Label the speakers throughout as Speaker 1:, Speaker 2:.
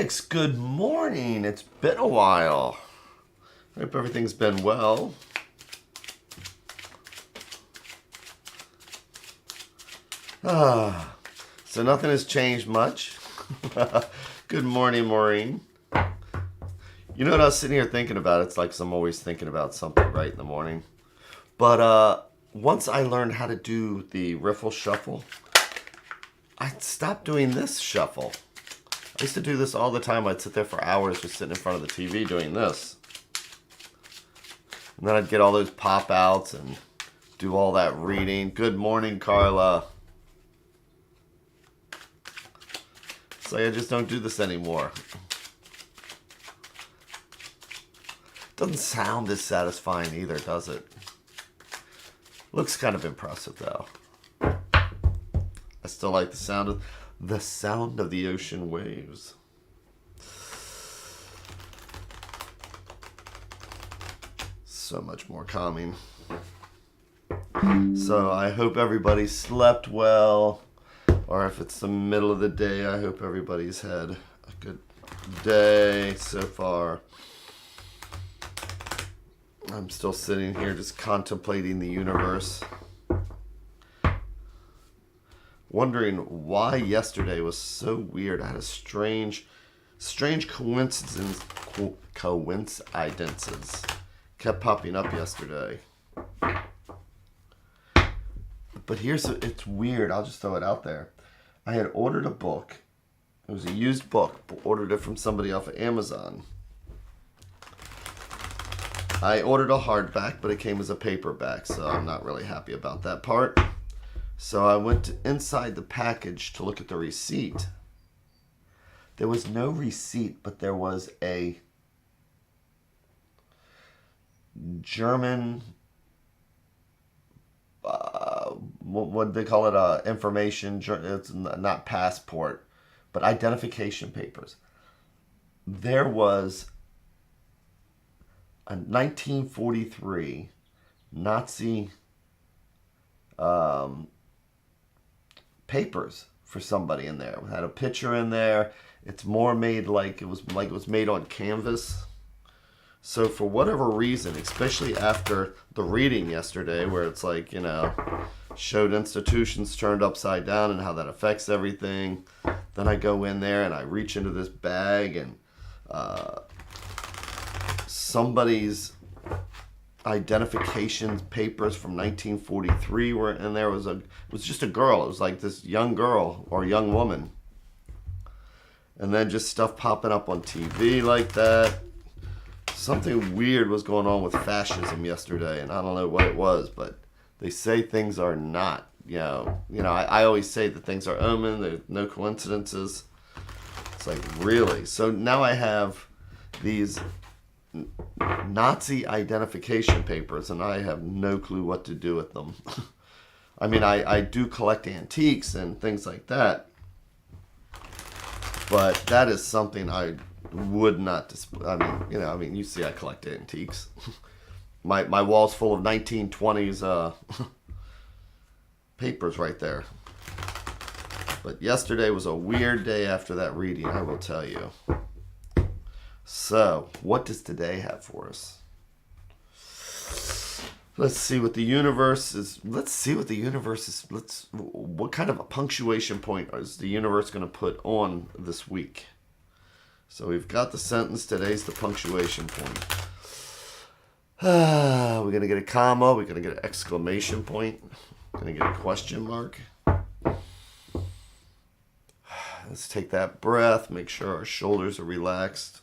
Speaker 1: Alex, good morning. It's been a while. I hope everything's been well. So nothing has changed much. Good morning, Maureen. You know what I was sitting here thinking about? It's like I'm always thinking about something right in the morning. But once I learned how to do the riffle shuffle, I stopped doing this shuffle. I used to do this all the time. I'd sit there for hours just sitting in front of the TV doing this. And then I'd get all those pop-outs and do all that reading. Good morning, Carla. So I just don't do this anymore. Doesn't sound as satisfying either, does it? Looks kind of impressive, though. I still like the sound of the ocean waves. So much more calming. So I hope everybody slept well, or if it's the middle of the day, I hope everybody's had a good day so far. I'm still sitting here just contemplating the universe, wondering why yesterday was so weird. I had a strange coincidences kept popping up yesterday. But it's weird. I'll just throw it out there. I had ordered a book. It was a used book, but ordered it from somebody off of Amazon. I ordered a hardback, but it came as a paperback, so I'm not really happy about that part. So I went inside the package to look at the receipt. There was no receipt, but there was a German, what do they call it? Information, it's not passport, but identification papers. There was a 1943 Nazi papers for somebody in there. It had a picture in there. It's more made like it was made on canvas. So for whatever reason, especially after the reading yesterday, where it's like, showed institutions turned upside down and how that affects everything. Then I go in there and I reach into this bag and somebody's identification papers from 1943 were in there. It was just a girl. It was like this young girl or young woman. And then just stuff popping up on TV like that. Something weird was going on with fascism yesterday, and I don't know what it was, but they say things are not, I always say that things are omen, there's no coincidences. It's like, really? So now I have these Nazi identification papers, and I have no clue what to do with them. I mean, I do collect antiques and things like that, but that is something I would not display. You see I collect antiques. My wall's full of 1920s papers right there. But yesterday was a weird day after that reading, I will tell you. So, what does today have for us? Let's see what the universe is. What kind of a punctuation point is the universe going to put on this week? So we've got the sentence. Today's the punctuation point. We're going to get a comma. We're going to get an exclamation point. We're going to get a question mark. Let's take that breath. Make sure our shoulders are relaxed.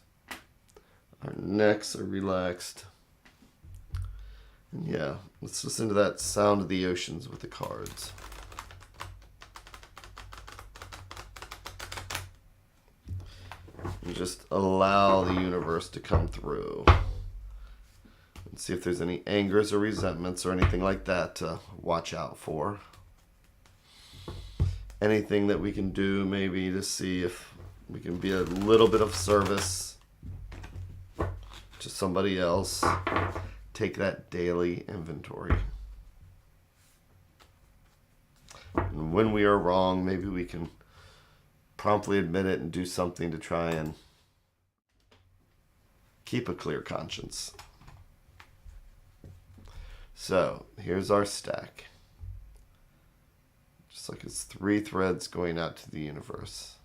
Speaker 1: Our necks are relaxed. And yeah, let's listen to that sound of the oceans with the cards. And just allow the universe to come through. And see if there's any angers or resentments or anything like that to watch out for. Anything that we can do maybe to see if we can be a little bit of service to somebody else. Take that daily inventory. And when we are wrong, maybe we can promptly admit it and do something to try and keep a clear conscience. So here's our stack. Just like it's 3 threads going out to the universe.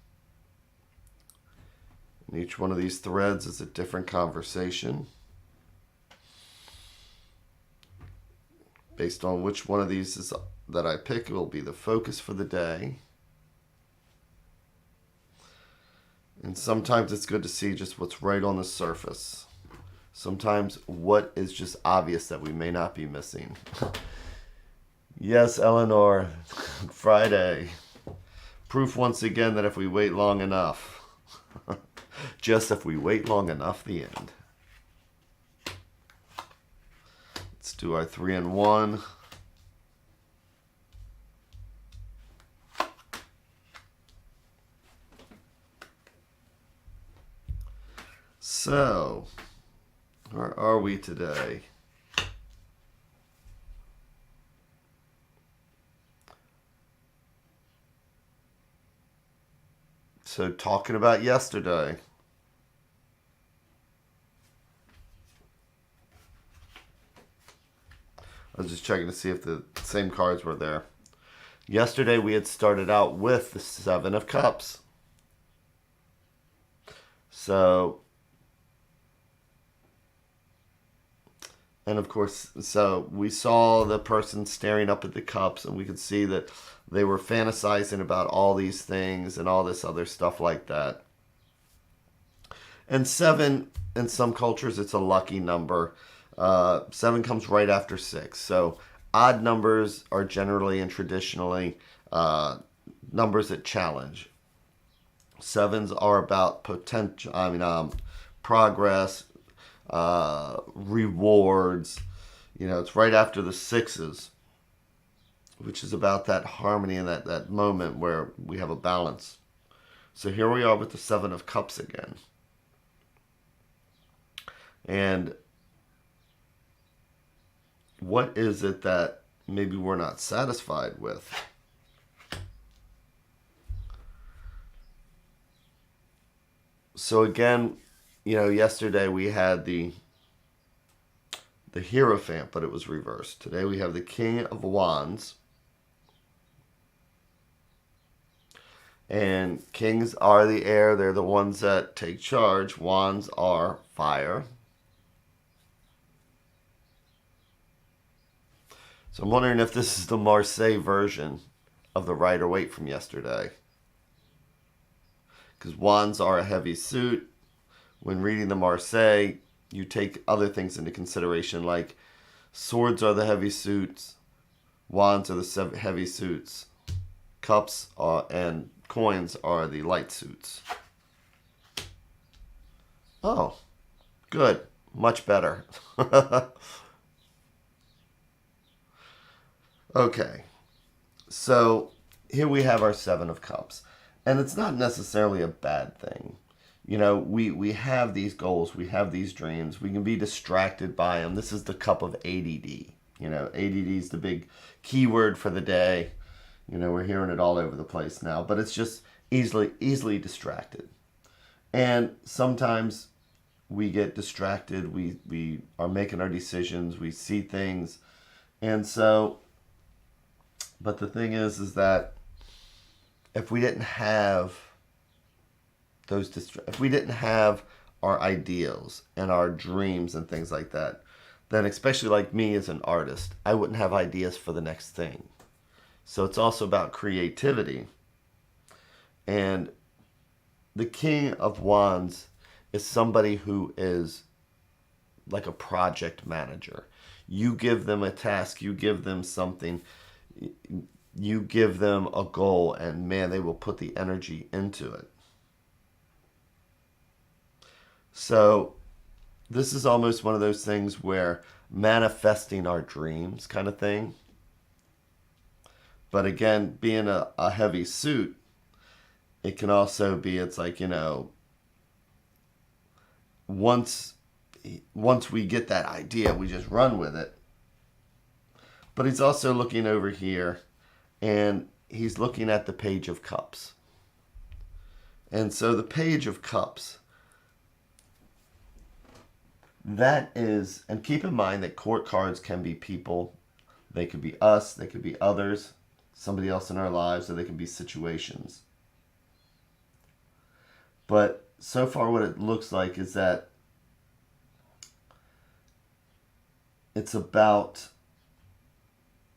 Speaker 1: And each one of these threads is a different conversation. Based on which one of these is that I pick, it will be the focus for the day. And sometimes it's good to see just what's right on the surface. Sometimes what is just obvious that we may not be missing. Yes, Eleanor, Friday. Proof once again that if we wait long enough, just if we wait long enough, the end. Let's do our 3 and 1. So, where are we today? So, talking about yesterday. I was just checking to see if the same cards were there. Yesterday we had started out with the 7 of Cups. So, and of course, so we saw the person staring up at the cups, and we could see that they were fantasizing about all these things and all this other stuff like that. And 7, in some cultures, it's a lucky number. 7 comes right after 6. So odd numbers are generally and traditionally numbers that challenge. 7s are about potential, progress, rewards. You know, it's right after the 6s, which is about that harmony and that moment where we have a balance. So here we are with the 7 of Cups again. And what is it that maybe we're not satisfied with? So again, yesterday we had the Hierophant, but it was reversed. Today we have the King of Wands. And kings are the air. They're the ones that take charge. Wands are fire. So I'm wondering if this is the Marseille version of the Rider-Waite from yesterday. Because wands are a heavy suit. When reading the Marseille, you take other things into consideration, like swords are the heavy suits, wands are the heavy suits, cups and coins are the light suits. Oh, good. Much better. Okay, so here we have our 7 of Cups. And it's not necessarily a bad thing. We have these goals, we have these dreams, we can be distracted by them. This is the cup of ADD. ADD is the big keyword for the day. We're hearing it all over the place now, but it's just easily distracted. And sometimes we get distracted, we are making our decisions, we see things. And so, but the thing is that if we didn't have if we didn't have our ideals and our dreams and things like that, then especially like me as an artist, I wouldn't have ideas for the next thing. So it's also about creativity. And the King of Wands is somebody who is like a project manager. You give them a task, you give them something, you give them a goal, and man, they will put the energy into it. So this is almost one of those things where manifesting our dreams kind of thing. But again, being a heavy suit, it can also be, it's like, once we get that idea, we just run with it. But he's also looking over here, and he's looking at the Page of Cups. And so the Page of Cups that is, and keep in mind that court cards can be people. They could be us, they could be others, somebody else in our lives, or they can be situations. But so far what it looks like is that it's about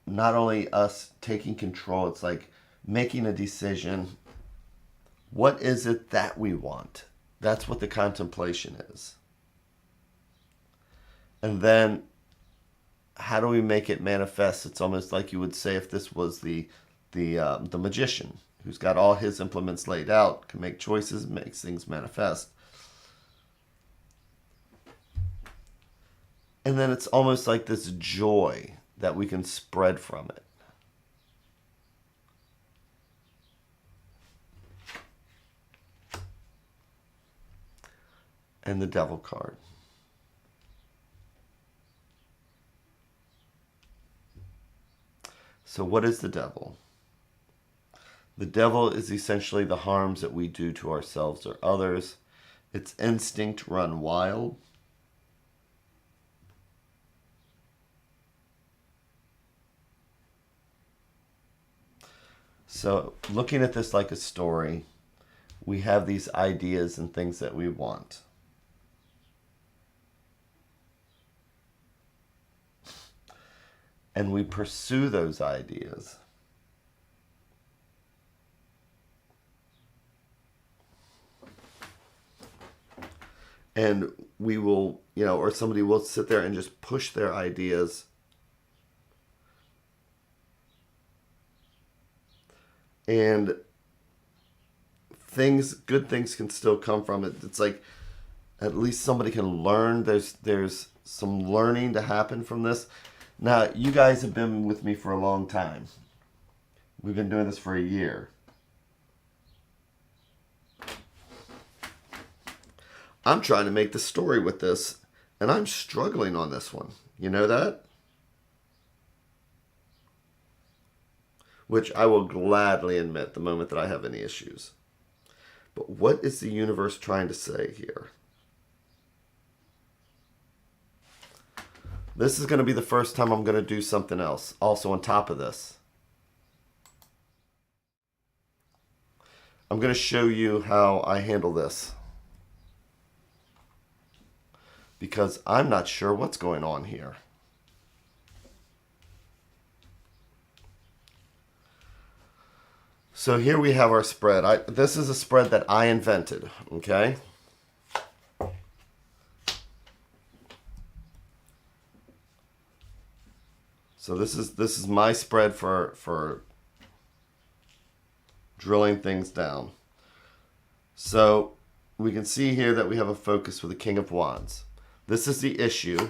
Speaker 1: not only us taking control, it's like making a decision. What is it that we want? That's what the contemplation is. And then how do we make it manifest? It's almost like you would say if this was the magician who's got all his implements laid out, can make choices, makes things manifest. And then it's almost like this joy that we can spread from it. And the devil card. So what is the devil? The devil is essentially the harms that we do to ourselves or others. Its instinct run wild. So looking at this like a story, we have these ideas and things that we want. And we pursue those ideas. And we will, or somebody will sit there and just push their ideas. And good things can still come from it. It's like, at least somebody can learn. There's some learning to happen from this. Now, you guys have been with me for a long time. We've been doing this for a year. I'm trying to make the story with this, and I'm struggling on this one. You know that? Which I will gladly admit the moment that I have any issues. But what is the universe trying to say here? This is going to be the first time I'm going to do something else, also on top of this. I'm going to show you how I handle this. Because I'm not sure what's going on here. So here we have our spread. This is a spread that I invented, okay? So this is my spread for drilling things down. So we can see here that we have a focus with the King of Wands. This is the issue.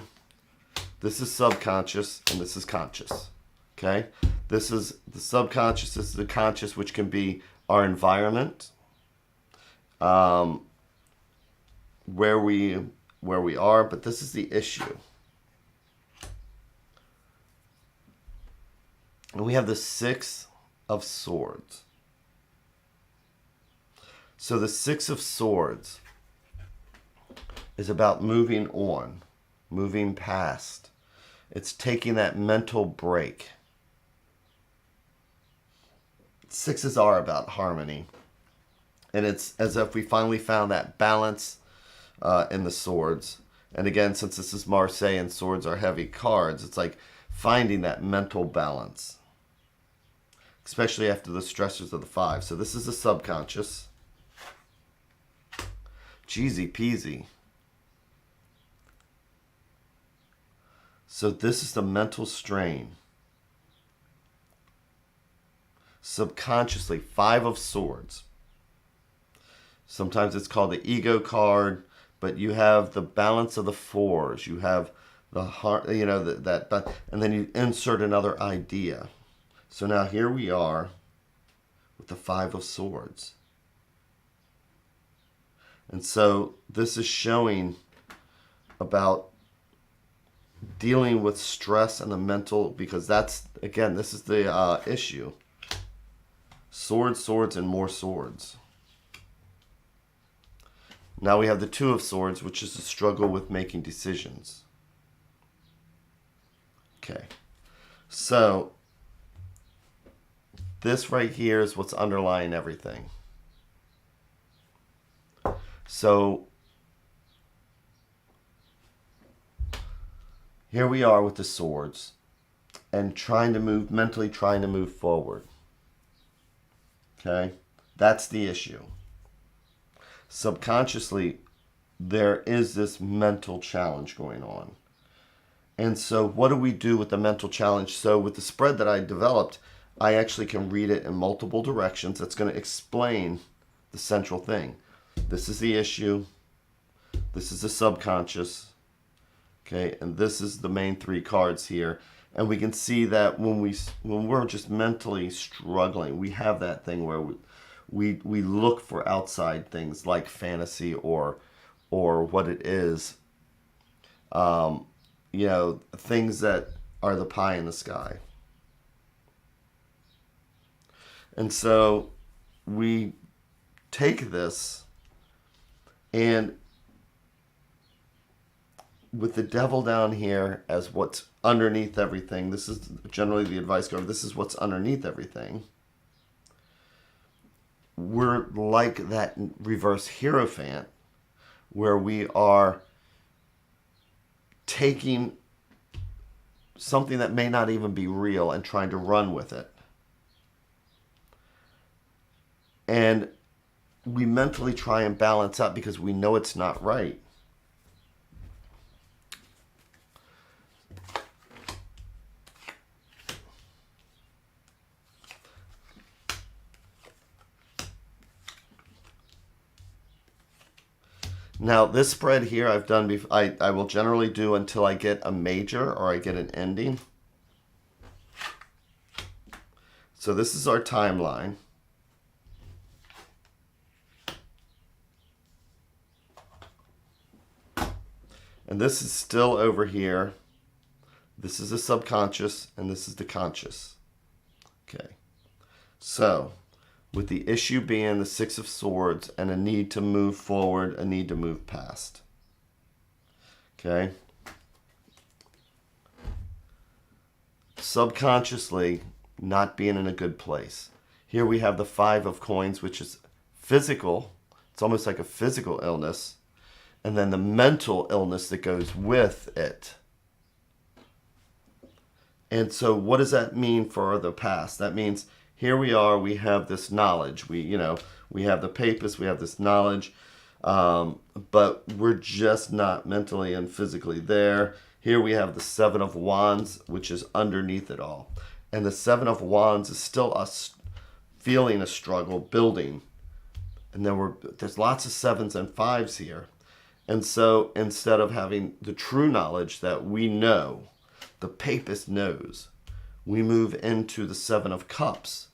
Speaker 1: This is subconscious, and this is conscious. Okay? This is the subconscious, this is the conscious, which can be our environment, where we are, but this is the issue. And we have the Six of Swords. So the Six of Swords is about moving on, moving past. It's taking that mental break. Sixes are about harmony. And it's as if we finally found that balance in the swords. And again, since this is Marseille and swords are heavy cards, it's like finding that mental balance. Especially after the stressors of the five. So this is the subconscious. Cheesy peasy. So this is the mental strain. Subconsciously, Five of Swords. Sometimes it's called the ego card, but you have the balance of the fours. You have the heart, and then you insert another idea. So now here we are with the Five of Swords. And so this is showing about dealing with stress and the mental, because that's, again, this is the issue. Swords, swords, and more swords. Now we have the Two of Swords, which is a struggle with making decisions. Okay. So this right here is what's underlying everything. So here we are with the swords and mentally trying to move forward. Okay? That's the issue. Subconsciously, there is this mental challenge going on. And so what do we do with the mental challenge? So with the spread that I developed, I actually can read it in multiple directions. That's going to explain the central thing. This is the issue. This is the subconscious. Okay, and this is the main three cards here. And we can see that when we're just mentally struggling, we have that thing where we look for outside things like fantasy or what it is. Things that are the pie in the sky. And so we take this, and with the devil down here as what's underneath everything, this is generally the advice card, this is what's underneath everything. We're like that reverse Hierophant, where we are taking something that may not even be real and trying to run with it. And we mentally try and balance out because we know it's not right. Now, this spread here I've done before. I will generally do until I get a major or I get an ending. So this is our timeline. And this is still over here. This is the subconscious, and this is the conscious. Okay. So, with the issue being the Six of Swords and a need to move forward, a need to move past. Okay. Subconsciously, not being in a good place. Here we have the Five of Coins, which is physical. It's almost like a physical illness. And then the mental illness that goes with it. And so what does that mean for the past? That means here we are, we have this knowledge. We have the papists, we have this knowledge, but we're just not mentally and physically there. Here we have the Seven of Wands, which is underneath it all. And the Seven of Wands is still us feeling a struggle, building. And then there's lots of sevens and fives here. And so instead of having the true knowledge that we know, the papist knows, we move into the Seven of Cups,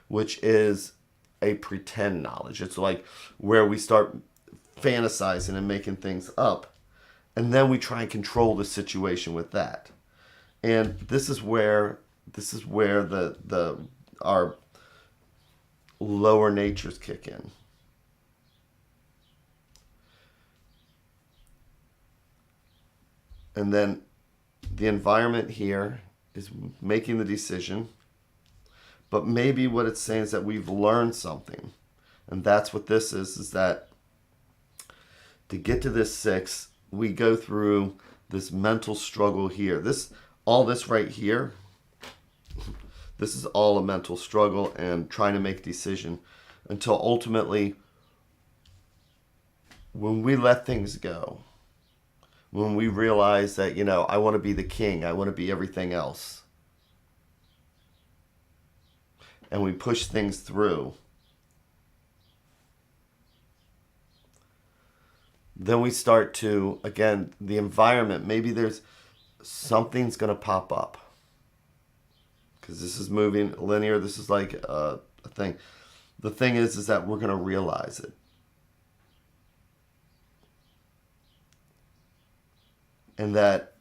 Speaker 1: which is a pretend knowledge. It's like where we start fantasizing and making things up. And then we try and control the situation with that. And this is where our lower natures kick in. And then the environment here is making the decision. But maybe what it's saying is that we've learned something. And that's what this is that to get to this six, we go through this mental struggle here. All this right here, this is all a mental struggle and trying to make a decision until ultimately, when we let things go, when we realize that, I want to be the king, I want to be everything else, and we push things through, then we start to, again, the environment, maybe something's going to pop up. Because this is moving linear, this is like a thing. The thing is that we're going to realize it. And that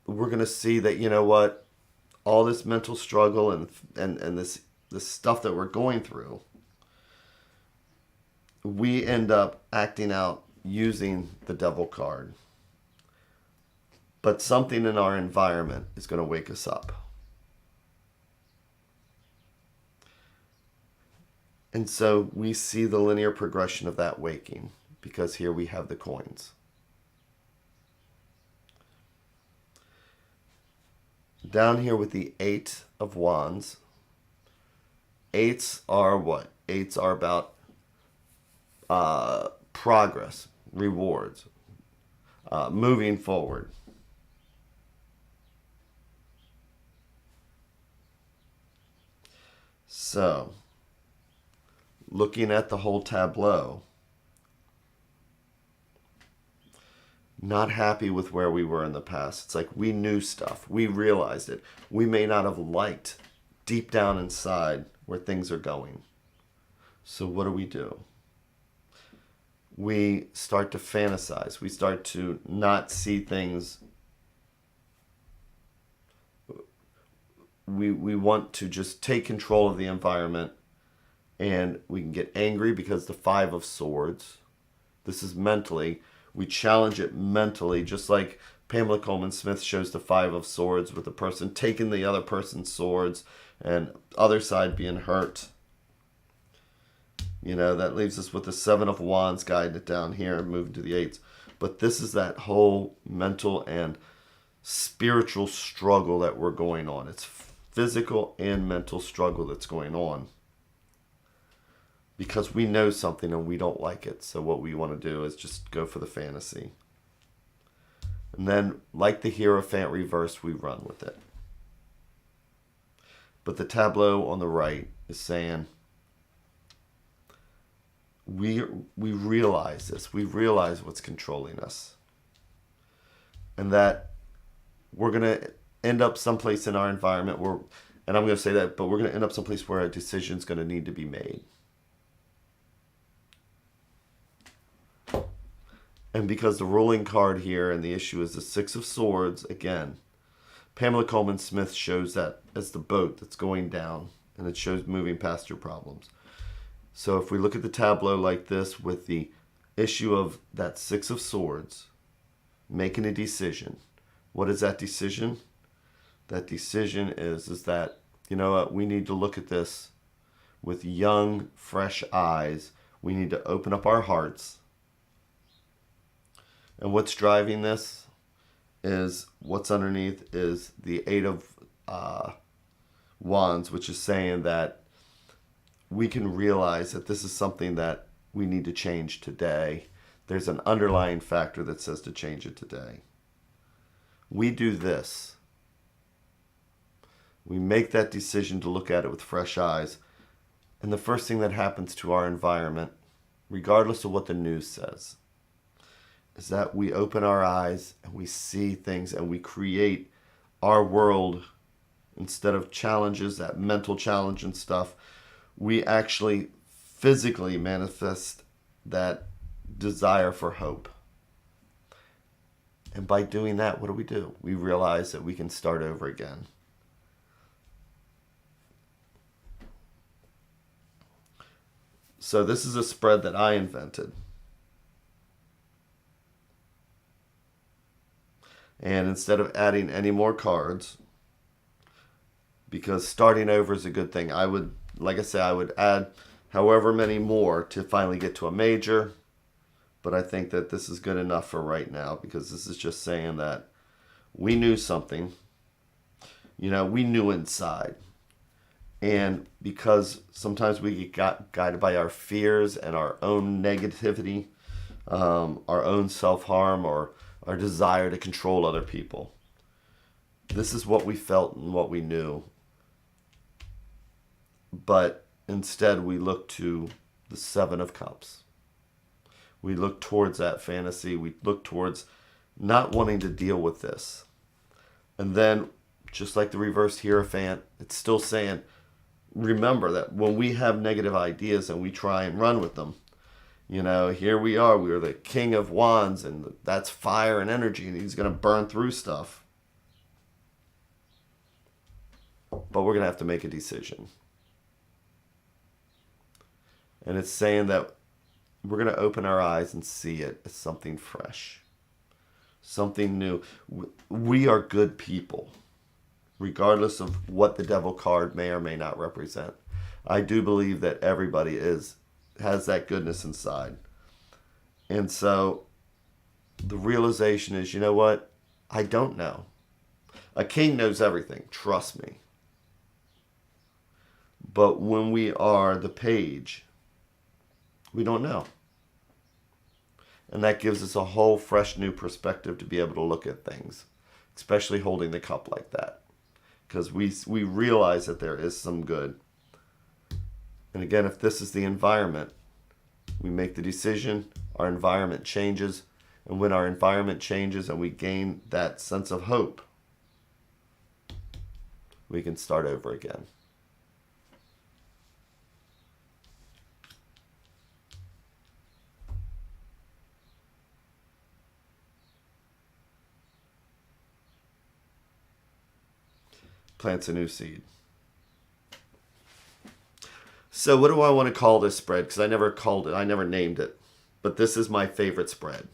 Speaker 1: we're going to see that, all this mental struggle and this stuff that we're going through, we end up acting out using the devil card. But something in our environment is going to wake us up. And so we see the linear progression of that waking, because here we have the coins. Down here with the 8 of Wands, 8s are what? 8s are about progress, rewards, moving forward. So, looking at the whole tableau, not happy with where we were in the past. It's like we knew stuff. We realized it. We may not have liked deep down inside where things are going. So what do? We start to fantasize. We start to not see things. We want to just take control of the environment, and we can get angry because the 5 of Swords, this is mentally, we challenge it mentally, just like Pamela Coleman Smith shows the 5 of Swords with the person taking the other person's swords and other side being hurt. You know, that leaves us with the 7 of Wands guiding it down here and moving to the 8s. But this is that whole mental and spiritual struggle that we're going on. It's physical and mental struggle that's going on, because we know something and we don't like it. So what we want to do is just go for the fantasy. And then, like the Hierophant reversed, we run with it. But the tableau on the right is saying, we realize this. We realize what's controlling us. And that we're going to end up someplace in our environment where, and I'm going to say that, but we're going to end up someplace where a decision's going to need to be made. And because the ruling card here and the issue is the 6 of Swords, again, Pamela Coleman Smith shows that as the boat that's going down, and it shows moving past your problems. So if we look at the tableau like this with the issue of that 6 of Swords, making a decision. What is that decision? That decision is that, you know what, we need to look at this with young, fresh eyes. We need to open up our hearts. And what's driving this is, what's underneath is the 8 of Wands, which is saying that we can realize that this is something that we need to change today. There's an underlying factor that says to change it today. We do this. We make that decision to look at it with fresh eyes. And the first thing that happens to our environment, regardless of what the news says, is that we open our eyes and we see things and we create our world. Instead of challenges, that mental challenge and stuff, we actually physically manifest that desire for hope. And by doing that, what do? We realize that we can start over again. So this is a spread that I invented. And instead of adding any more cards, because starting over is a good thing, I would, like I said, I would add however many more to finally get to a major. But I think that this is good enough for right now, because this is just saying that we knew something. You know, we knew inside. And because sometimes we get guided by our fears and our own negativity, our own self-harm, or our desire to control other people. This is what we felt and what we knew. But instead we look to the 7 of Cups. We look towards that fantasy. We look towards not wanting to deal with this. And then, just like the reversed Hierophant, it's still saying, remember that when we have negative ideas and we try and run with them, you know, here we are the King of Wands, and that's fire and energy, and he's going to burn through stuff. But we're going to have to make a decision. And it's saying that we're going to open our eyes and see it as something fresh, something new. We are good people, regardless of what the devil card may or may not represent. I do believe that everybody has that goodness inside. And so the realization is, you know what? I don't know. A king knows everything, trust me. But when we are the page, we don't know. And that gives us a whole fresh new perspective to be able to look at things, especially holding the cup like that. Because we realize that there is some good. And again, if this is the environment, we make the decision, our environment changes. And when our environment changes and we gain that sense of hope, we can start over again. Plants a new seed. So what do I want to call this spread? Because I never named it. But this is my favorite spread.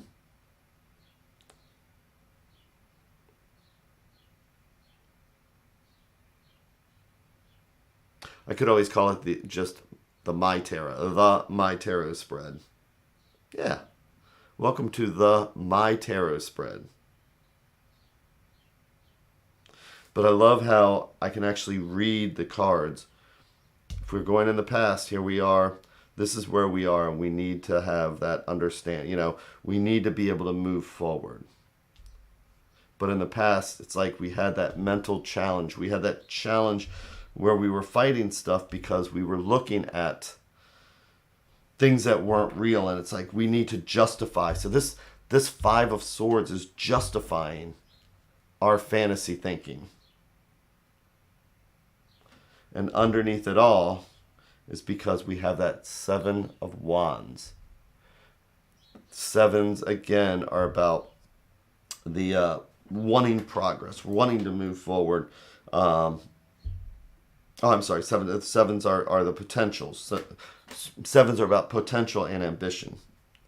Speaker 1: I could always call it just the MyTarot spread. Yeah. Welcome to the MyTarot spread. But I love how I can actually read the cards. If we're going in the past, here we are. This is where we are, and we need to have that understand. We need to be able to move forward. But in the past, it's like we had that mental challenge. We had that challenge where we were fighting stuff because we were looking at things that weren't real, and it's like we need to justify. So this Five of Swords is justifying our fantasy thinking. And underneath it all is because we have that Seven of Wands. Sevens, again, are about the wanting progress, wanting to move forward. Sevens are the potentials. Sevens are about potential and ambition.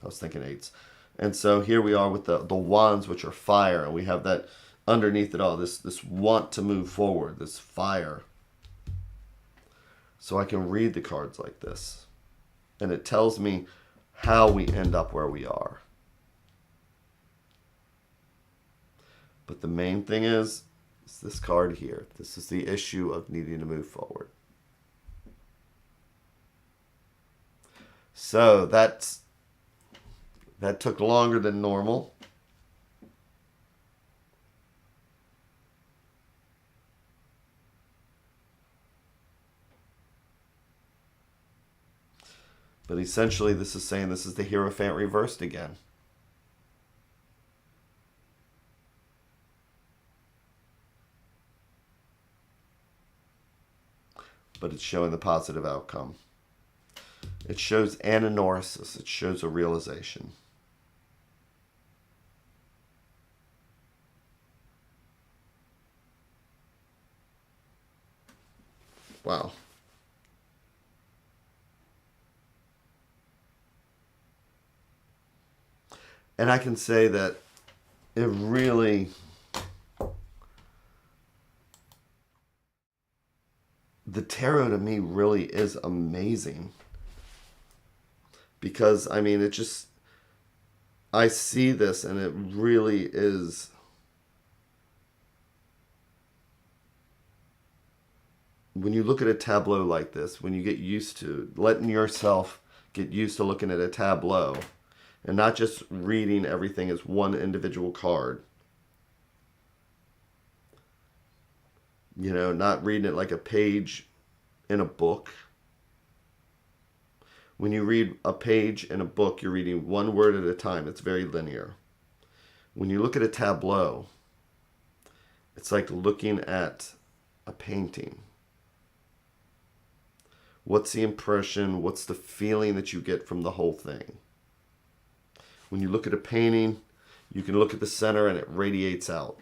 Speaker 1: I was thinking eights. And so here we are with the wands, which are fire. And we have that underneath it all, this want to move forward, this fire. So I can read the cards like this. And it tells me how we end up where we are. But the main thing is this card here. This is the issue of needing to move forward. So that took longer than normal. But essentially this is saying this is the Hierophant reversed again. But it's showing the positive outcome. It shows ananorisis. It shows a realization. Wow. And I can say that it really... The tarot to me really is amazing. Because, I mean, I see this and it really is... When you look at a tableau like this, when you get used to letting yourself get used to looking at a tableau and not just reading everything as one individual card, not reading it like a page in a book. When you read a page in a book, you're reading one word at a time. It's very linear. When you look at a tableau, it's like looking at a painting. What's the impression? What's the feeling that you get from the whole thing? When you look at a painting, you can look at the center and it radiates out.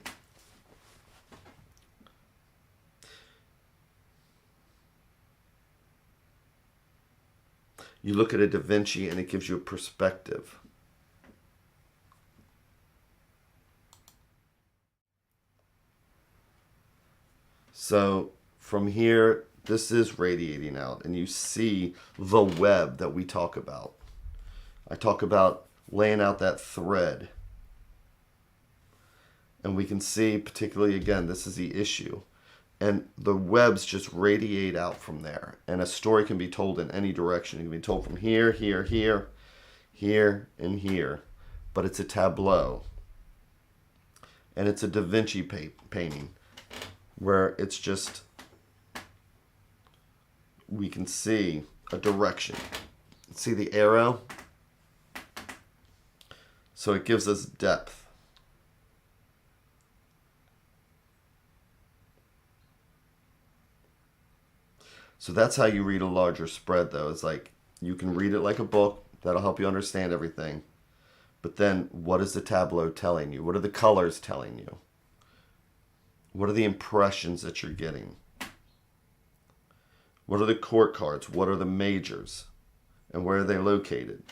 Speaker 1: You look at a Da Vinci and it gives you a perspective. So from here, this is radiating out, and you see the web that we talk about. I talk about laying out that thread. And we can see, particularly again, this is the issue. And the webs just radiate out from there. And a story can be told in any direction. It can be told from here, here, here, here, and here. But it's a tableau. And it's a Da Vinci painting where it's just, we can see a direction. See the arrow? So it gives us depth. So that's how you read a larger spread, though. It's like you can read it like a book. That'll help you understand everything. But then what is the tableau telling you? What are the colors telling you? What are the impressions that you're getting? What are the court cards? What are the majors? And where are they located?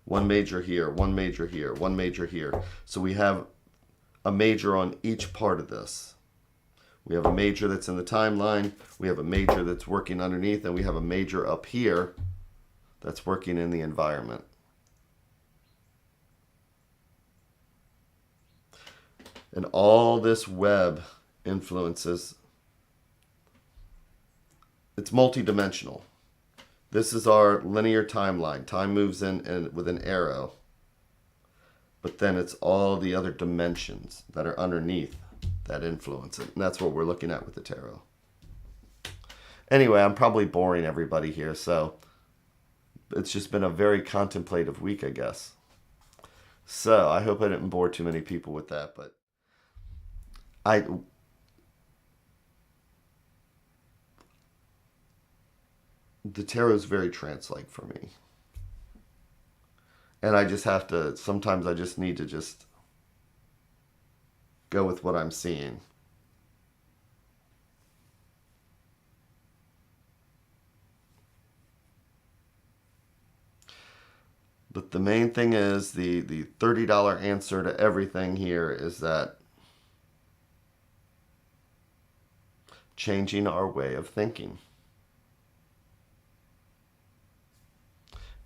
Speaker 1: One major here, one major here, one major here. So we have a major on each part of this. We have a major that's in the timeline, we have a major that's working underneath, and we have a major up here that's working in the environment. And all this web influences, it's multidimensional. This is our linear timeline. Time moves in with an arrow. But then it's all the other dimensions that are underneath that influence it. And that's what we're looking at with the tarot. Anyway, I'm probably boring everybody here, so it's just been a very contemplative week, I guess. So I hope I didn't bore too many people with that, but the tarot is very trance-like for me. And I just have to, sometimes I just need to just go with what I'm seeing. But the main thing is, the $30 answer to everything here is that changing our way of thinking.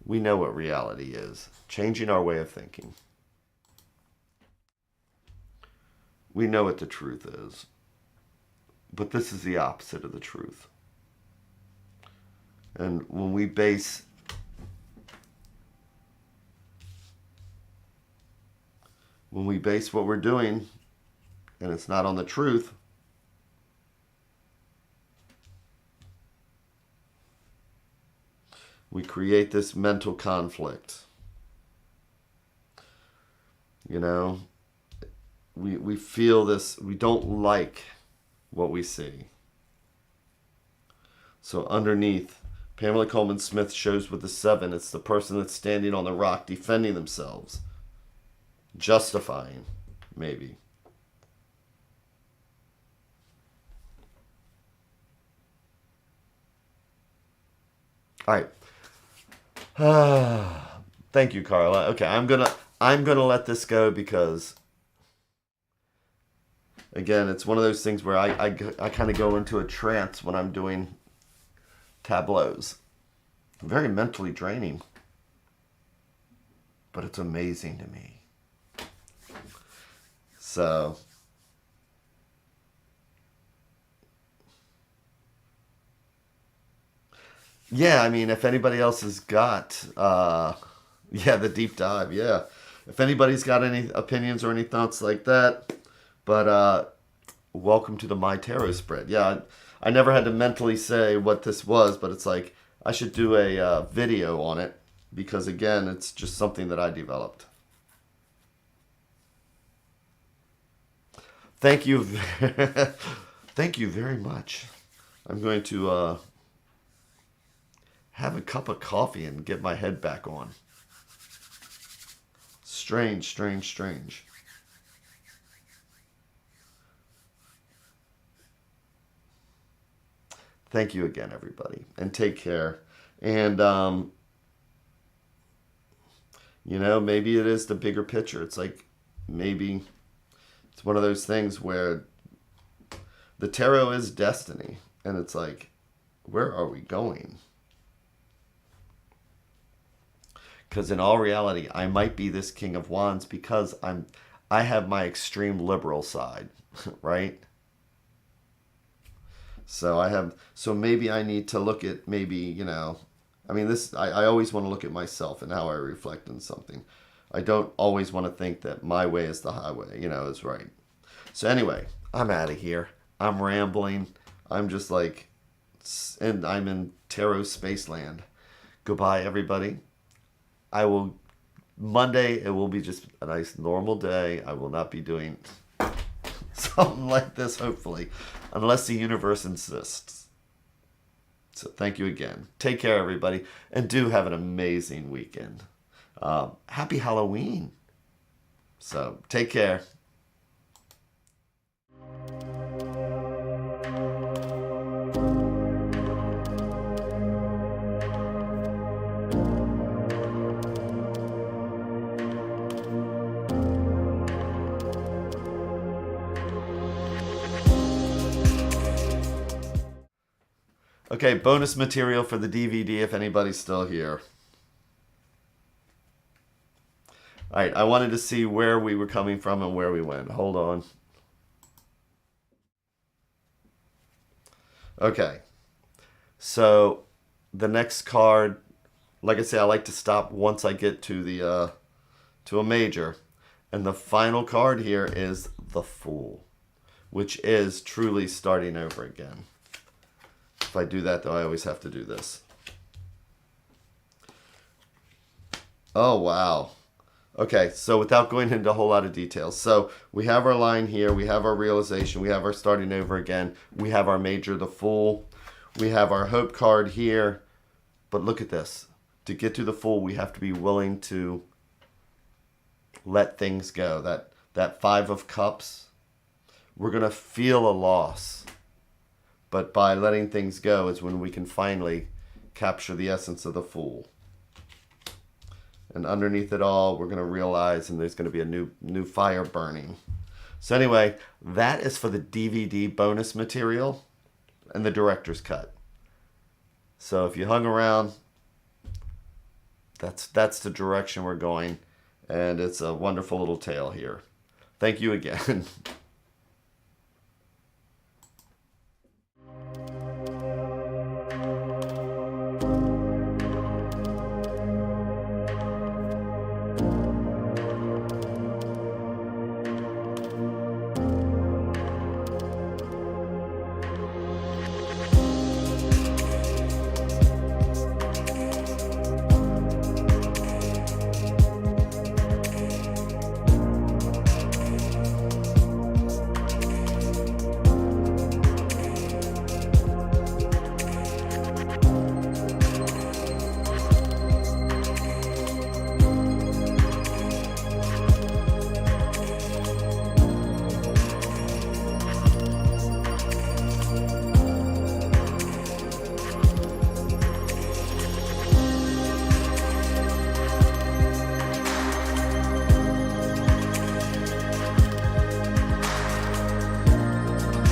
Speaker 1: We know what reality is. Changing our way of thinking. We know what the truth is. But this is the opposite of the truth. And when we base what we're doing, and it's not on the truth, we create this mental conflict. You know, we feel this, we don't like what we see. So underneath, Pamela Coleman Smith shows with the 7, it's the person that's standing on the rock defending themselves. Justifying, maybe. All right. Thank you, Carla. Okay, I'm gonna let this go because, again, it's one of those things where I kind of go into a trance when I'm doing tableaus. Very mentally draining, but it's amazing to me. So, yeah, I mean, if anybody else has got, the deep dive, yeah. If anybody's got any opinions or any thoughts like that, but welcome to the My Tarot spread. Yeah, I never had to mentally say what this was, but it's like I should do a video on it because, again, it's just something that I developed. Thank you. Thank you very much. I'm going to have a cup of coffee and get my head back on. Strange, strange, strange. thank you again, everybody, and take care. And maybe it is the bigger picture. It's like maybe it's one of those things where the tarot is destiny, and it's like, where are we going? Because in all reality, I might be this King of Wands because I have my extreme liberal side, right? So maybe I need to look at I always want to look at myself and how I reflect on something. I don't always want to think that my way is the highway, is right. So anyway, I'm out of here. I'm rambling. I'm just and I'm in tarot spaceland. Goodbye, everybody. Monday, it will be just a nice normal day. I will not be doing something like this, hopefully, unless the universe insists. So thank you again. Take care, everybody, and do have an amazing weekend. Happy Halloween. So take care. Okay, bonus material for the DVD if anybody's still here. All right, I wanted to see where we were coming from and where we went. Hold on. Okay, so the next card, like I say, I like to stop once I get to the to a major, and the final card here is the Fool, which is truly starting over again. If I do that, though, I always have to do this. Oh, wow. Okay, so without going into a whole lot of details. So we have our line here. We have our realization. We have our starting over again. We have our major, the Fool. We have our hope card here. But look at this. To get to the Fool, we have to be willing to let things go. That Five of Cups, we're going to feel a loss. But by letting things go is when we can finally capture the essence of the Fool. And underneath it all, we're going to realize, and there's going to be a new fire burning. So anyway, that is for the DVD bonus material and the director's cut. So if you hung around, that's the direction we're going. And it's a wonderful little tale here. Thank you again.